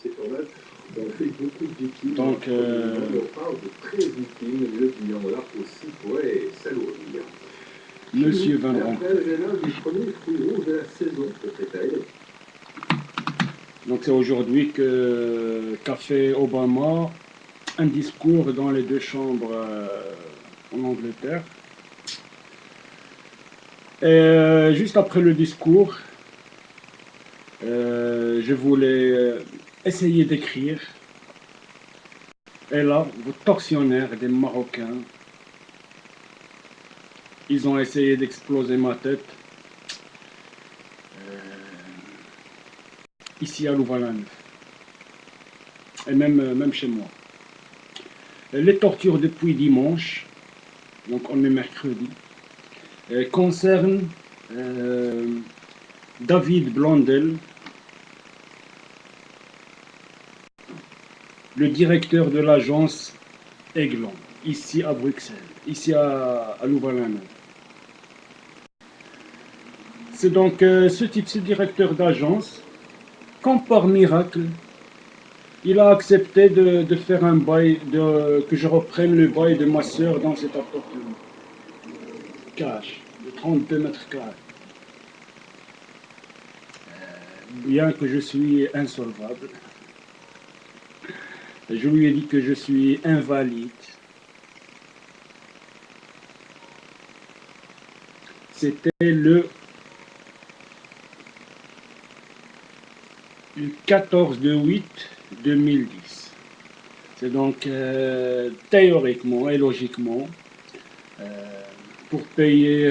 c'est pas mal. On fait beaucoup de victimes. Donc, on parle de très victimes. Le client-là aussi pourrait s'alourdir. Monsieur Van Rompuy. Après le ménage du premier fruit rouge de la saison, peut-être. Donc c'est aujourd'hui qu'a fait Obama un discours dans les deux chambres en Angleterre. Et juste après le discours, je voulais essayer d'écrire. Et là, vos tortionnaires des Marocains, ils ont essayé d'exploser ma tête. Ici à Louvain-la-Neuve. Et même chez moi. Les tortures depuis dimanche, donc on est mercredi, concernent David Blondel, le directeur de l'agence Aiglon, ici à Bruxelles, ici à Louvain-la-Neuve. C'est donc ce directeur d'agence, comme par miracle, il a accepté de faire un bail, que je reprenne le bail de ma soeur dans cet appartement. Cash, de 32 mètres carrés. Bien que je suis insolvable, je lui ai dit que je suis invalide. C'était le 14 de 8 2010. C'est donc théoriquement et logiquement pour payer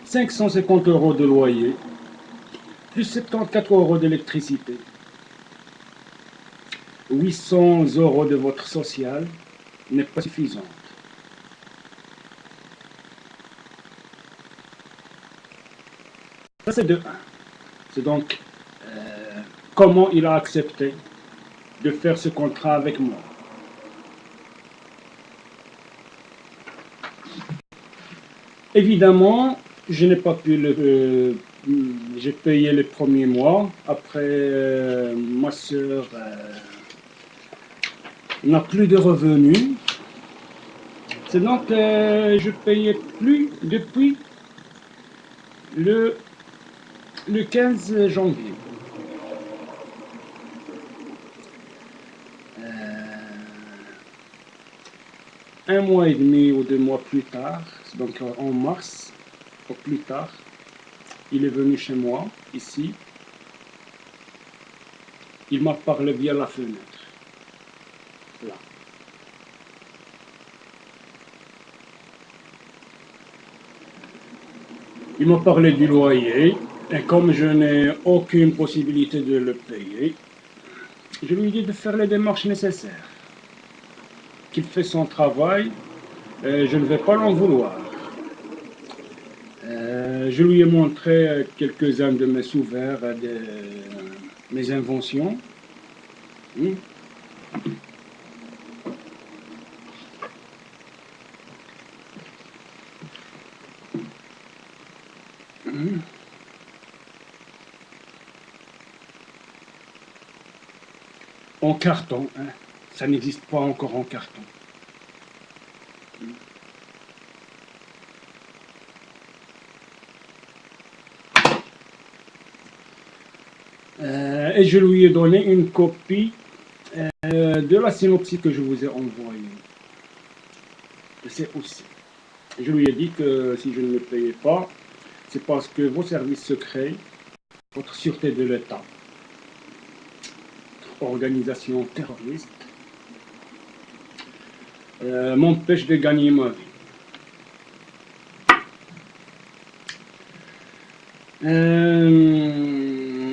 550 € de loyer, plus 74 € d'électricité, 800 € de votre social n'est pas suffisant. Ça c'est de 1. C'est donc comment il a accepté de faire ce contrat avec moi. Évidemment, je n'ai pas pu j'ai payé les premiers mois. Après, ma soeur n'a plus de revenus. C'est donc je payais plus depuis le 15 janvier. Un mois et demi ou 2 mois plus tard, donc en mars, au plus tard, il est venu chez moi, ici. Il m'a parlé via la fenêtre. Là. Il m'a parlé du loyer, et comme je n'ai aucune possibilité de le payer, je lui ai dit de faire les démarches nécessaires. Qu'il fait son travail, je ne vais pas l'en vouloir. Je lui ai montré quelques-uns de mes sous-verts, de mes inventions. En carton, hein. Ça n'existe pas encore en carton. Et je lui ai donné une copie de la synopsis que je vous ai envoyée. C'est aussi. Je lui ai dit que si je ne le payais pas, c'est parce que vos services secrets, votre sûreté de l'État, organisation terroriste, m'empêche de gagner ma vie.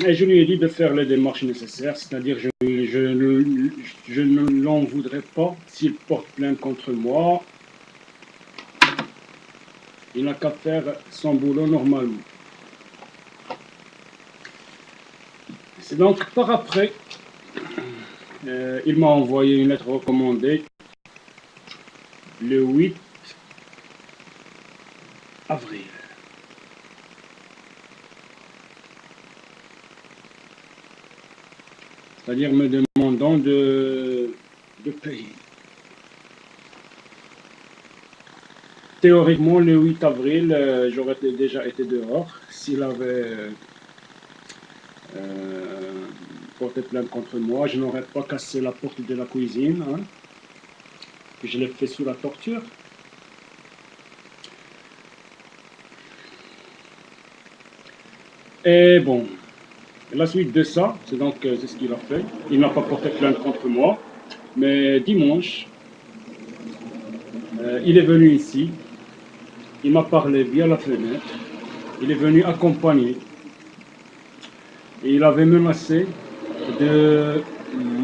Et je lui ai dit de faire les démarches nécessaires, c'est-à-dire je ne l'en voudrais pas s'il porte plainte contre moi. Il n'a qu'à faire son boulot normalement. C'est donc par après, il m'a envoyé une lettre recommandée le 8 avril. c'est-à-dire me demandant de payer. Théoriquement, le 8 avril, j'aurais déjà été dehors s'il avait porté plainte contre moi. Je n'aurais pas cassé la porte de la cuisine, hein, que je l'ai fait sous la torture. Et bon, la suite de ça, c'est donc c'est ce qu'il a fait. Il n'a pas porté plainte contre moi, mais dimanche, il est venu ici, il m'a parlé via la fenêtre, il est venu accompagner, et il avait menacé de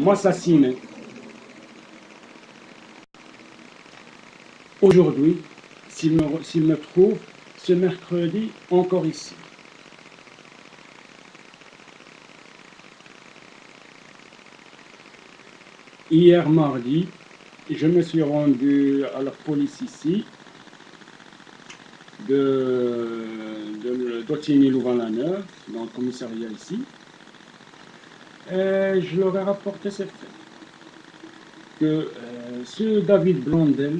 m'assassiner. Aujourd'hui, s'il me trouve ce mercredi encore ici. Hier mardi, je me suis rendu à la police ici, d'Ottigny-Louvain-la-Neuve, dans le commissariat ici, et je leur ai rapporté ce fait, que ce David Blondel,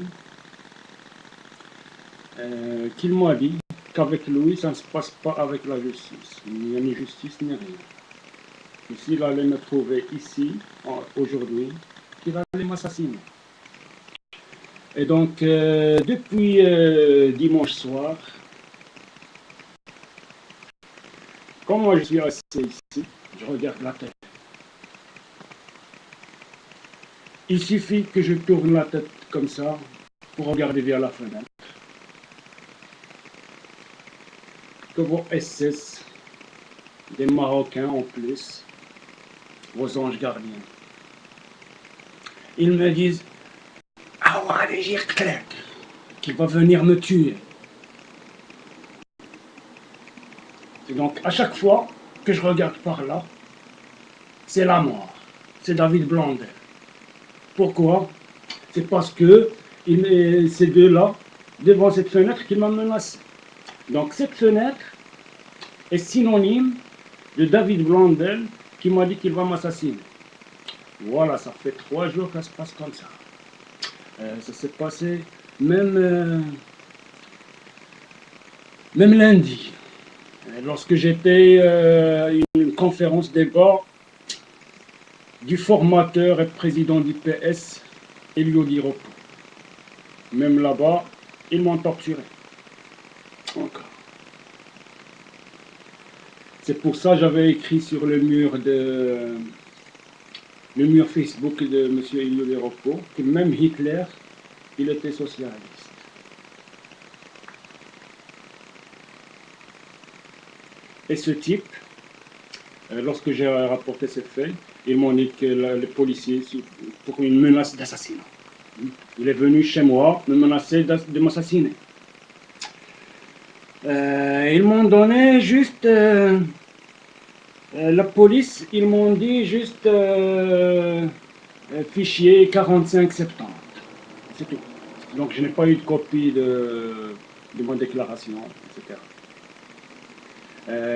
qu'il m'a dit qu'avec lui, ça ne se passe pas avec la justice. Il n'y a ni justice ni rien. Et s'il allait me trouver ici, aujourd'hui, qu'il allait m'assassiner. Et donc, depuis dimanche soir, quand moi je suis assis ici, je regarde la tête. Il suffit que je tourne la tête comme ça pour regarder vers la fenêtre. Que vos SS, des Marocains en plus, vos anges gardiens, ils me disent ah ouais, qu'il va venir me tuer. Et donc, à chaque fois que je regarde par là, c'est la mort. C'est David Blondel. Pourquoi? C'est parce que ces deux-là, devant cette fenêtre, qui m'a menacé. Donc, cette fenêtre est synonyme de David Blondel qui m'a dit qu'il va m'assassiner. Voilà, ça fait 3 jours que ça se passe comme ça. Ça s'est passé même lundi. Lorsque j'étais à une conférence débat du formateur et président du PS, Elio Di Rocco. Même là-bas, ils m'ont torturé. Encore. C'est pour ça que j'avais écrit sur le mur Facebook de M. Elio Di Rocco que même Hitler, il était socialiste. Et ce type, lorsque j'ai rapporté ces faits, ils m'ont dit que les policiers, pour une menace d'assassinat, il est venu chez moi me menacer de m'assassiner. Ils m'ont donné juste... la police, ils m'ont dit juste fichier 4570. C'est tout. Donc je n'ai pas eu de copie de ma déclaration, etc.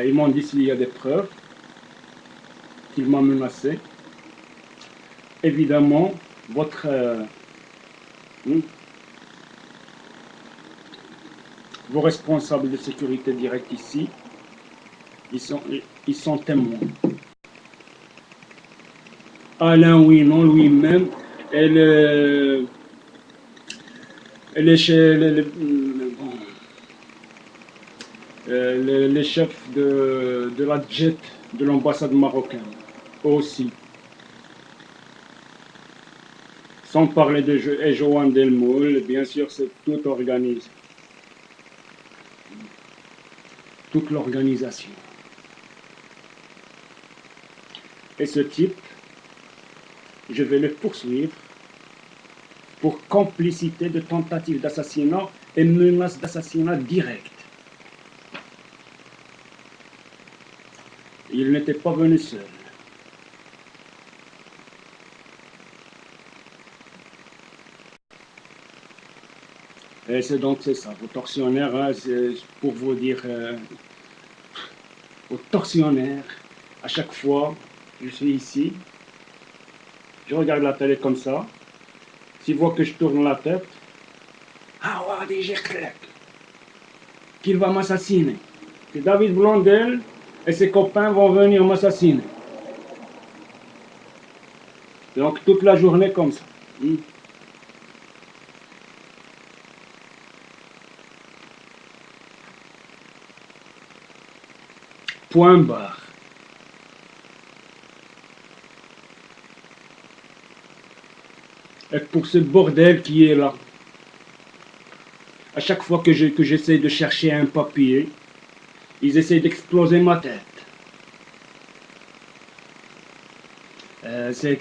Ils m'ont dit s'il y a des preuves, qu'il m'a menacé. Évidemment, vos responsables de sécurité directe ici, ils sont témoins. Alain Ouinon lui-même et les chefs de la JET de l'ambassade marocaine aussi. Sans parler de Joan Delmoul, bien sûr, c'est tout organisé. Toute l'organisation. Et ce type, je vais le poursuivre pour complicité de tentative d'assassinat et menace d'assassinat direct. Il n'était pas venu seul. Et c'est ça, vos tortionnaires, hein, c'est pour vous dire, vos tortionnaires, à chaque fois, je suis ici, Je regarde la télé comme ça. S'il voit que je tourne la tête, ah ouais, des Gerklek, qu'il va m'assassiner. Que David Blondel et ses copains vont venir m'assassiner. Donc toute la journée comme ça. Point barre. Et pour ce bordel qui est là, à chaque fois que j'essaie de chercher un papier, ils essaient d'exploser ma tête. C'est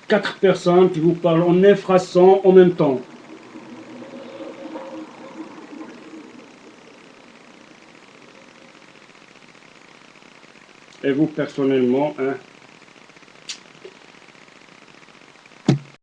4 personnes qui vous parlent en infrason en même temps. Et vous, personnellement, hein,